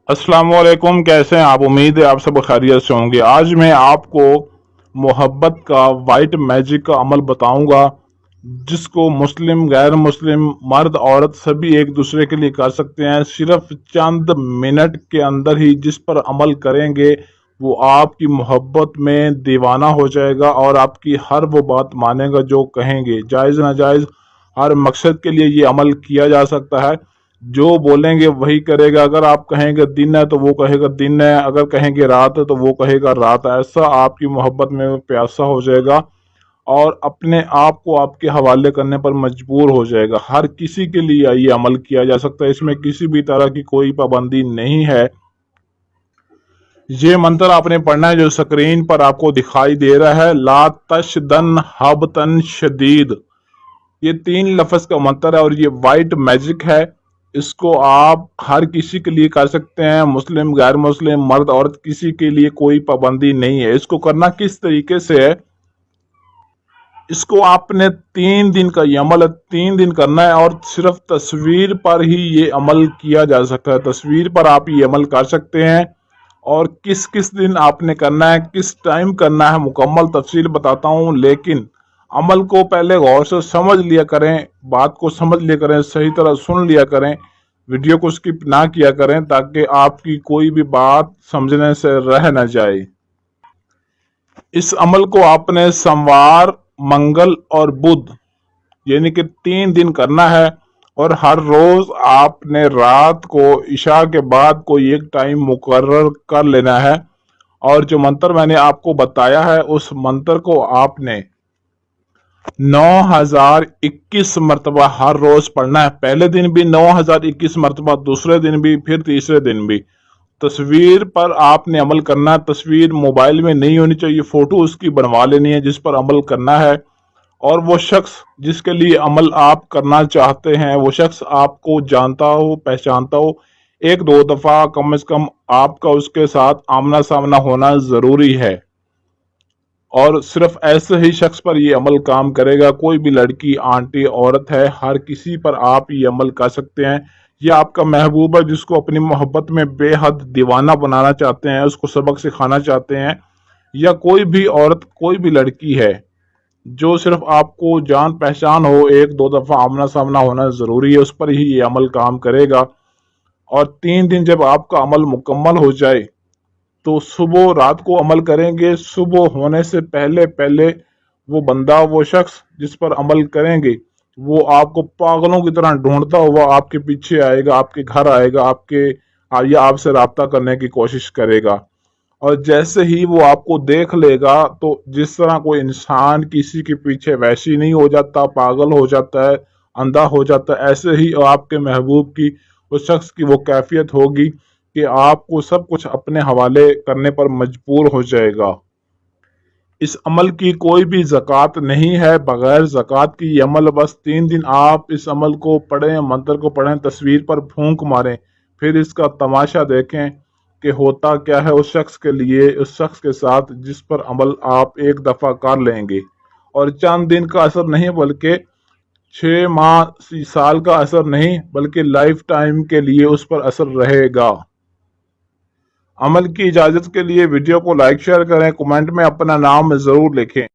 अस्सलाम वालेकुम। कैसे हैं आप? उम्मीद है आप सब खैरियत से होंगे। आज मैं आपको मोहब्बत का वाइट मैजिक का अमल बताऊंगा, जिसको मुस्लिम गैर मुस्लिम मर्द औरत सभी एक दूसरे के लिए कर सकते हैं। सिर्फ चंद मिनट के अंदर ही जिस पर अमल करेंगे वो आपकी मोहब्बत में दीवाना हो जाएगा और आपकी हर वो बात मानेगा जो कहेंगे। जायज़ नाजायज़ हर मकसद के लिए ये अमल किया जा सकता है। जो बोलेंगे वही करेगा। अगर आप कहेंगे दिन है तो वो कहेगा दिन है, अगर कहेंगे रात है तो वो कहेगा रात है। ऐसा आपकी मोहब्बत में वो प्यासा हो जाएगा और अपने आप को आपके हवाले करने पर मजबूर हो जाएगा। हर किसी के लिए ये अमल किया जा सकता है, इसमें किसी भी तरह की कोई पाबंदी नहीं है। ये मंत्र आपने पढ़ना है जो स्क्रीन पर आपको दिखाई दे रहा है, ला तशदन हबतन शदीद। ये 3 लफ्ज का मंत्र है और ये वाइट मैजिक है। इसको आप हर किसी के लिए कर सकते हैं, मुस्लिम गैर मुस्लिम मर्द औरत, किसी के लिए कोई पाबंदी नहीं है। इसको करना किस तरीके से है, इसको आपने 3 दिन का ये अमल 3 दिन करना है और सिर्फ तस्वीर पर ही ये अमल किया जा सकता है। तस्वीर पर आप ये अमल कर सकते हैं और किस किस दिन आपने करना है, किस टाइम करना है, मुकम्मल तफसील बताता हूँ। लेकिन अमल को पहले गौर से समझ लिया करें, बात को समझ लिया करें, सही तरह सुन लिया करें, वीडियो को स्किप ना किया करें ताकि आपकी कोई भी बात समझने से रह न जाए। इस अमल को आपने सोमवार, मंगल और बुध यानी कि 3 दिन करना है और हर रोज आपने रात को इशा के बाद कोई एक टाइम मुकर्रर कर लेना है। और जो मंत्र मैंने आपको बताया है उस मंत्र को आपने 9021 मरतबा हर रोज पढ़ना है। पहले दिन भी 9021 मरतबा, दूसरे दिन भी, फिर तीसरे दिन भी। तस्वीर पर आपने अमल करना है। तस्वीर मोबाइल में नहीं होनी चाहिए, फोटो उसकी बनवा लेनी है जिस पर अमल करना है। और वो शख्स जिसके लिए अमल आप करना चाहते हैं वो शख्स आपको जानता हो, पहचानता हो। 1-2 दफा कम से कम आपका उसके साथ आमना सामना होना जरूरी है और सिर्फ ऐसे ही शख्स पर ये अमल काम करेगा। कोई भी लड़की, आंटी, औरत है, हर किसी पर आप ये अमल कर सकते हैं। ये आपका महबूब है जिसको अपनी मोहब्बत में बेहद दीवाना बनाना चाहते हैं, उसको सबक सिखाना चाहते हैं, या कोई भी औरत, कोई भी लड़की है जो सिर्फ आपको जान पहचान हो, 1-2 दफा आमना सामना होना जरूरी है, उस पर ही ये अमल काम करेगा। और 3 दिन जब आपका अमल मुकम्मल हो जाए तो सुबह रात को अमल करेंगे। सुबह होने से पहले पहले वो बंदा, वो शख्स जिस पर अमल करेंगे वो आपको पागलों की तरह ढूंढता हुआ आपके पीछे आएगा, आपके घर आएगा, या आपसे राब्ता करने की कोशिश करेगा। और जैसे ही वो आपको देख लेगा तो जिस तरह कोई इंसान किसी के पीछे वैसी नहीं हो जाता, पागल हो जाता है, अंधा हो जाता है, ऐसे ही आपके महबूब की, उस शख्स की वो कैफियत होगी कि आपको सब कुछ अपने हवाले करने पर मजबूर हो जाएगा। इस अमल की कोई भी ज़कात नहीं है, बगैर ज़कात की ये अमल। बस 3 दिन आप इस अमल को पढ़ें, मंत्र को पढ़ें, तस्वीर पर फूंक मारें, फिर इसका तमाशा देखें कि होता क्या है उस शख्स के लिए, उस शख्स के साथ जिस पर अमल आप एक दफ़ा कर लेंगे। और चंद दिन का असर नहीं बल्कि 6 माह, साल का असर नहीं बल्कि लाइफ टाइम के लिए उस पर असर रहेगा। अमल की इजाज़त के लिए वीडियो को लाइक शेयर करें, कमेंट में अपना नाम ज़रूर लिखें।